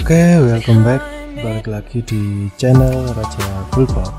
Oke, welcome back. Balik lagi di channel Raja Bulbok.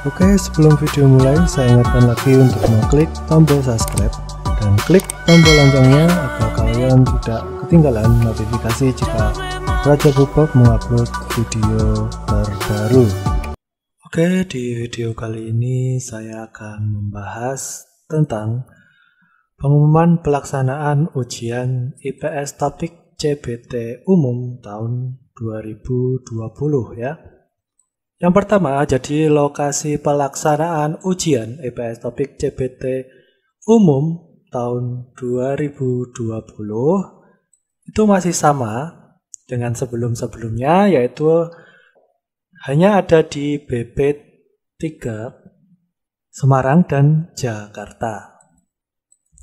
Oke, sebelum video mulai, saya ingatkan lagi untuk mengklik tombol subscribe dan klik tombol loncengnya agar kalian tidak ketinggalan notifikasi jika Raja Bulbok mengupload video terbaru. Oke, di video kali ini saya akan membahas tentang pengumuman pelaksanaan ujian IPS topik CBT umum tahun 2020 ya. Yang pertama, jadi lokasi pelaksanaan ujian IPS topik CBT umum tahun 2020 itu masih sama dengan sebelum-sebelumnya, yaitu hanya ada di BP 3 Semarang dan Jakarta.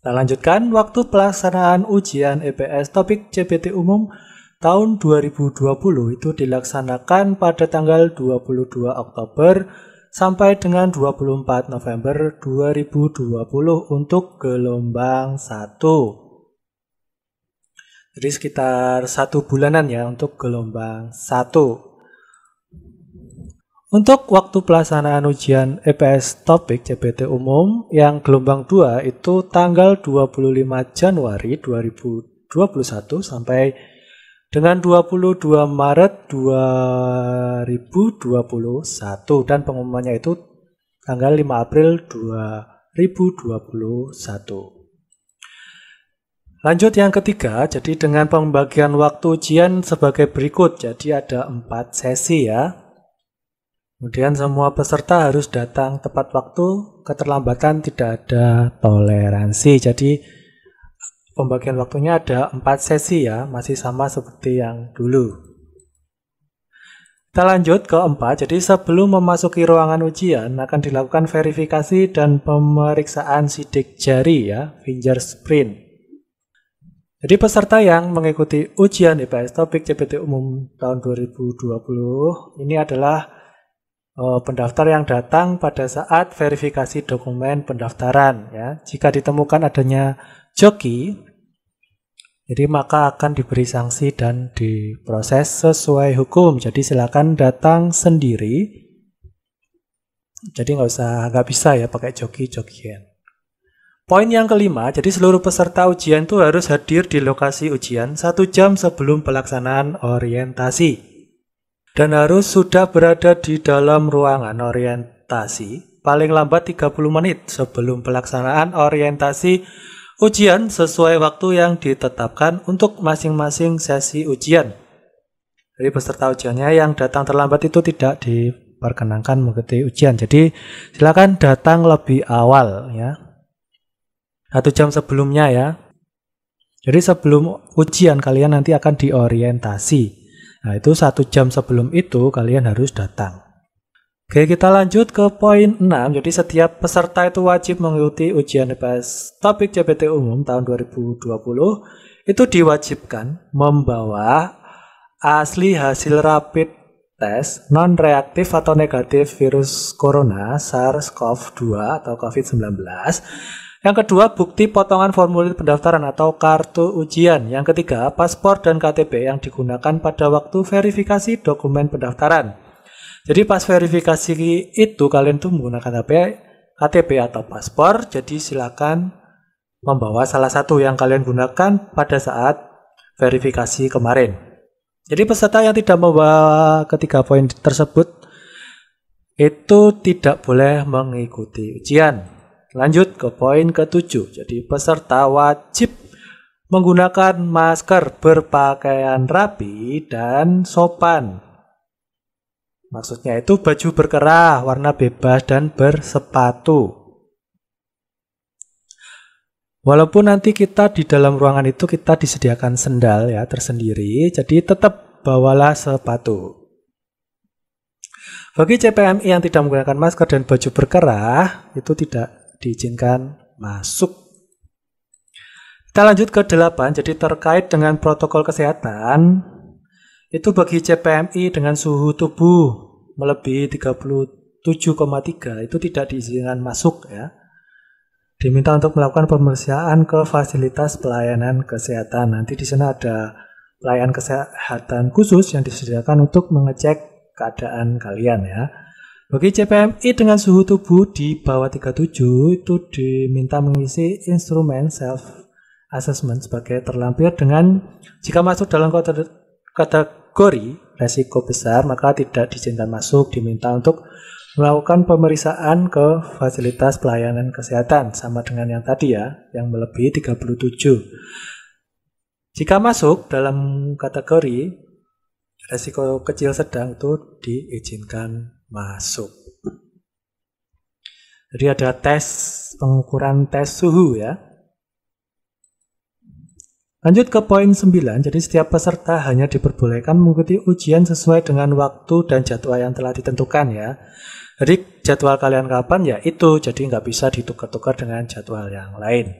Kita lanjutkan, waktu pelaksanaan ujian IPS topik CBT umum tahun 2020 itu dilaksanakan pada tanggal 22 Oktober sampai dengan 24 November 2020 untuk gelombang 1. Jadi sekitar 1 bulanan ya untuk gelombang 1. Untuk waktu pelaksanaan ujian IPS topik CBT umum yang gelombang 2 itu tanggal 25 Januari 2021 sampai dengan 22 Maret 2021 dan pengumumannya itu tanggal 5 April 2021. Lanjut yang ketiga, jadi dengan pembagian waktu ujian sebagai berikut. Jadi ada 4 sesi ya. Kemudian semua peserta harus datang tepat waktu, keterlambatan tidak ada toleransi. Jadi pembagian waktunya ada 4 sesi ya, masih sama seperti yang dulu. Kita lanjut ke 4, jadi sebelum memasuki ruangan ujian akan dilakukan verifikasi dan pemeriksaan sidik jari ya, fingerprint. Jadi peserta yang mengikuti ujian IPS topik CBT umum tahun 2020 ini adalah pendaftar yang datang pada saat verifikasi dokumen pendaftaran ya. Jika ditemukan adanya joki, jadi maka akan diberi sanksi dan diproses sesuai hukum. Jadi silakan datang sendiri. Jadi nggak bisa ya pakai joki-jokian. Poin yang kelima, jadi seluruh peserta ujian itu harus hadir di lokasi ujian 1 jam sebelum pelaksanaan orientasi. Dan harus sudah berada di dalam ruangan orientasi paling lambat 30 menit sebelum pelaksanaan orientasi ujian sesuai waktu yang ditetapkan untuk masing-masing sesi ujian. Jadi peserta ujiannya yang datang terlambat itu tidak diperkenankan mengikuti ujian. Jadi silakan datang lebih awal ya. 1 jam sebelumnya ya. Jadi sebelum ujian kalian nanti akan diorientasi. Nah, itu 1 jam sebelum itu kalian harus datang. Oke, kita lanjut ke poin 6. Jadi setiap peserta itu wajib mengikuti ujian IPS topik CBT umum tahun 2020. Itu diwajibkan membawa asli hasil rapid test non-reaktif atau negatif virus corona SARS-CoV-2 atau COVID-19. Yang kedua, bukti potongan formulir pendaftaran atau kartu ujian. Yang ketiga, paspor dan KTP yang digunakan pada waktu verifikasi dokumen pendaftaran. Jadi pas verifikasi itu kalian tuh menggunakan KTP atau paspor. Jadi silakan membawa salah satu yang kalian gunakan pada saat verifikasi kemarin. Jadi peserta yang tidak membawa ketiga poin tersebut itu tidak boleh mengikuti ujian. Lanjut ke poin ke-7. Jadi peserta wajib menggunakan masker, berpakaian rapi dan sopan. Maksudnya itu baju berkerah, warna bebas dan bersepatu. Walaupun nanti kita di dalam ruangan itu kita disediakan sendal ya tersendiri, jadi tetap bawalah sepatu. Bagi CPMI yang tidak menggunakan masker dan baju berkerah itu tidak diizinkan masuk. Kita lanjut ke 8. Jadi terkait dengan protokol kesehatan, itu bagi CPMI dengan suhu tubuh melebihi 37,3 itu tidak diizinkan masuk ya. Diminta untuk melakukan pemeriksaan ke fasilitas pelayanan kesehatan. Nanti di sana ada pelayanan kesehatan khusus yang disediakan untuk mengecek keadaan kalian ya. Bagi CPMI dengan suhu tubuh di bawah 37 itu diminta mengisi instrumen self assessment sebagai terlampir dengan jika masuk dalam kategori resiko besar maka tidak diizinkan masuk, diminta untuk melakukan pemeriksaan ke fasilitas pelayanan kesehatan sama dengan yang tadi ya, yang melebihi 37. Jika masuk dalam kategori resiko kecil sedang itu diizinkan masuk. Jadi ada tes pengukuran tes suhu ya. Lanjut ke poin 9, jadi setiap peserta hanya diperbolehkan mengikuti ujian sesuai dengan waktu dan jadwal yang telah ditentukan ya. Jadi jadwal kalian kapan ya itu, jadi nggak bisa ditukar-tukar dengan jadwal yang lain.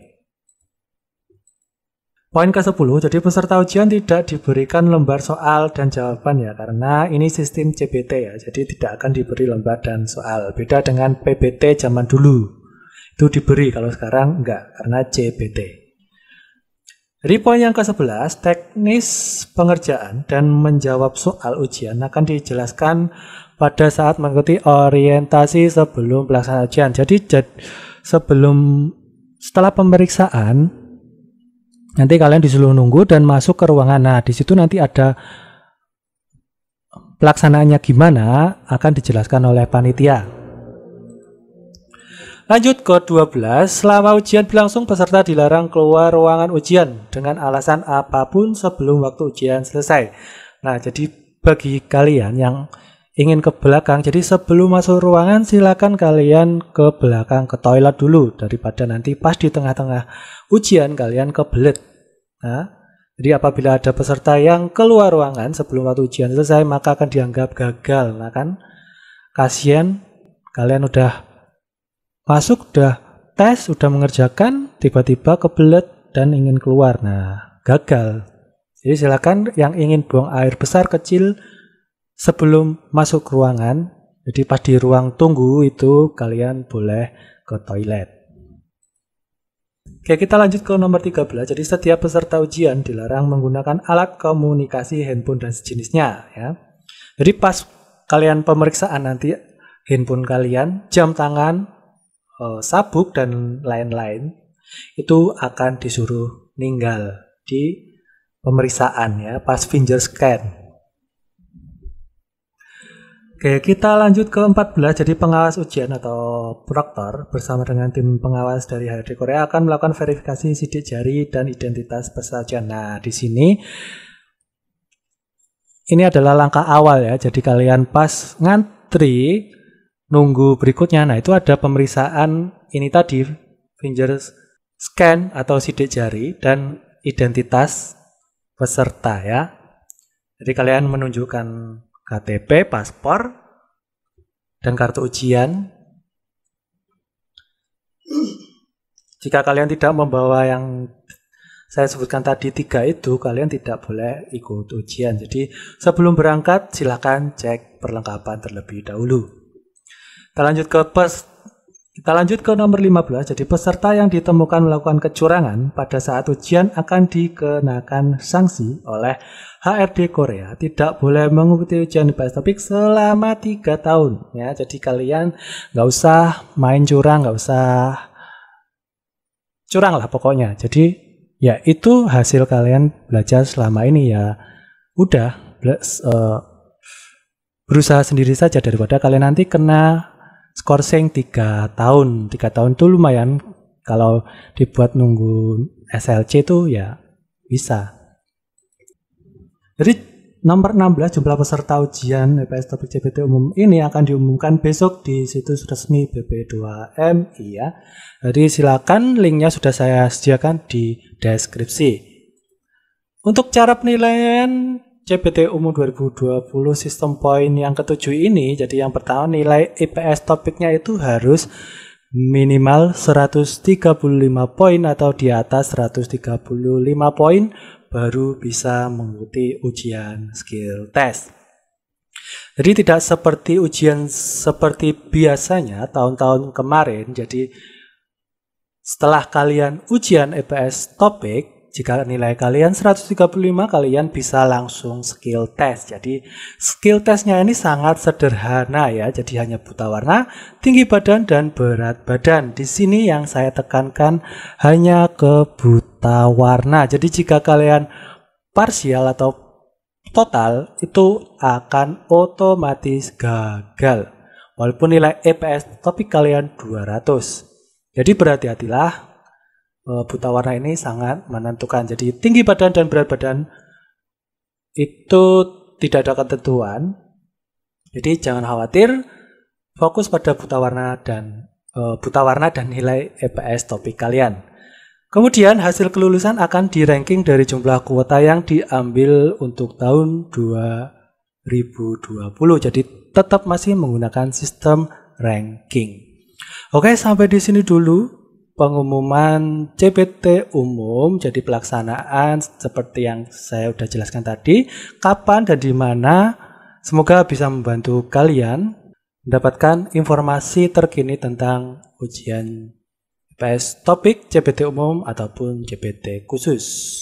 Poin ke-10, jadi peserta ujian tidak diberikan lembar soal dan jawaban ya, karena ini sistem CBT ya, jadi tidak akan diberi lembar dan soal. Beda dengan PBT zaman dulu, itu diberi, kalau sekarang enggak, karena CBT. Jadi poin yang ke-11, teknis pengerjaan dan menjawab soal ujian akan dijelaskan pada saat mengikuti orientasi sebelum pelaksanaan ujian. Jadi setelah pemeriksaan, nanti kalian disuruh nunggu dan masuk ke ruangan. Nah, di situ nanti ada pelaksanaannya gimana akan dijelaskan oleh panitia. Lanjut ke 12, selama ujian berlangsung peserta dilarang keluar ruangan ujian dengan alasan apapun sebelum waktu ujian selesai. Nah, jadi bagi kalian yang ingin ke belakang, jadi sebelum masuk ruangan silakan kalian ke belakang, ke toilet dulu, daripada nanti pas di tengah-tengah ujian kalian kebelet. Nah, jadi apabila ada peserta yang keluar ruangan sebelum waktu ujian selesai maka akan dianggap gagal. Nah kan kasihan, kalian udah masuk, udah tes, udah mengerjakan, tiba-tiba kebelet dan ingin keluar. Nah, gagal. Jadi silakan yang ingin buang air besar kecil sebelum masuk ruangan, jadi pas di ruang tunggu itu kalian boleh ke toilet. Oke, kita lanjut ke nomor 13. Jadi setiap peserta ujian dilarang menggunakan alat komunikasi, handphone dan sejenisnya ya. Jadi pas kalian pemeriksaan nanti handphone kalian, jam tangan, sabuk dan lain-lain itu akan disuruh ninggal di pemeriksaan ya, pas finger scan. Oke, kita lanjut ke 14. Jadi pengawas ujian atau proktor bersama dengan tim pengawas dari HRD Korea akan melakukan verifikasi sidik jari dan identitas peserta ujian. Nah, di sini ini adalah langkah awal ya. Jadi kalian pas ngantri nunggu berikutnya, nah itu ada pemeriksaan ini tadi, finger scan atau sidik jari dan identitas peserta ya. Jadi kalian menunjukkan KTP, paspor, dan kartu ujian. Jika kalian tidak membawa yang saya sebutkan tadi 3 itu, kalian tidak boleh ikut ujian. Jadi sebelum berangkat silakan cek perlengkapan terlebih dahulu. Kita lanjut ke nomor 15. Jadi peserta yang ditemukan melakukan kecurangan pada saat ujian akan dikenakan sanksi oleh HRD Korea. Tidak boleh mengikuti ujian IPS topik selama 3 tahun. Ya, jadi kalian nggak usah main curang, nggak usah curang lah pokoknya. Jadi ya itu hasil kalian belajar selama ini ya. Udah berusaha sendiri saja daripada kalian nanti kena skorsing 3 tahun. 3 tahun itu lumayan, kalau dibuat nunggu SLC itu ya bisa. Jadi nomor 16, jumlah peserta ujian IPS topik CBT umum ini akan diumumkan besok di situs resmi BP2MI ya. Jadi silakan, linknya sudah saya sediakan di deskripsi. Untuk cara penilaian CBT umum 2020 sistem poin yang ke-7 ini, jadi yang pertama nilai IPS topiknya itu harus minimal 135 poin atau di atas 135 poin baru bisa mengikuti ujian skill test. Jadi tidak seperti ujian seperti biasanya tahun-tahun kemarin. Jadi setelah kalian ujian IPS topik, jika nilai kalian 135, kalian bisa langsung skill test. Jadi skill testnya ini sangat sederhana ya. Jadi hanya buta warna, tinggi badan, dan berat badan. Di sini yang saya tekankan hanya ke buta warna. Jadi jika kalian parsial atau total, itu akan otomatis gagal. Walaupun nilai EPS topik kalian 200. Jadi berhati-hatilah. Buta warna ini sangat menentukan. Jadi tinggi badan dan berat badan itu tidak ada ketentuan. Jadi jangan khawatir, fokus pada buta warna dan nilai EPS topik kalian. Kemudian hasil kelulusan akan di-ranking dari jumlah kuota yang diambil untuk tahun 2020. Jadi tetap masih menggunakan sistem ranking. Oke, sampai di sini dulu pengumuman CPT umum. Jadi pelaksanaan seperti yang saya sudah jelaskan tadi, kapan dan di mana. Semoga bisa membantu kalian mendapatkan informasi terkini tentang ujian IPS topik CPT umum ataupun CPT khusus.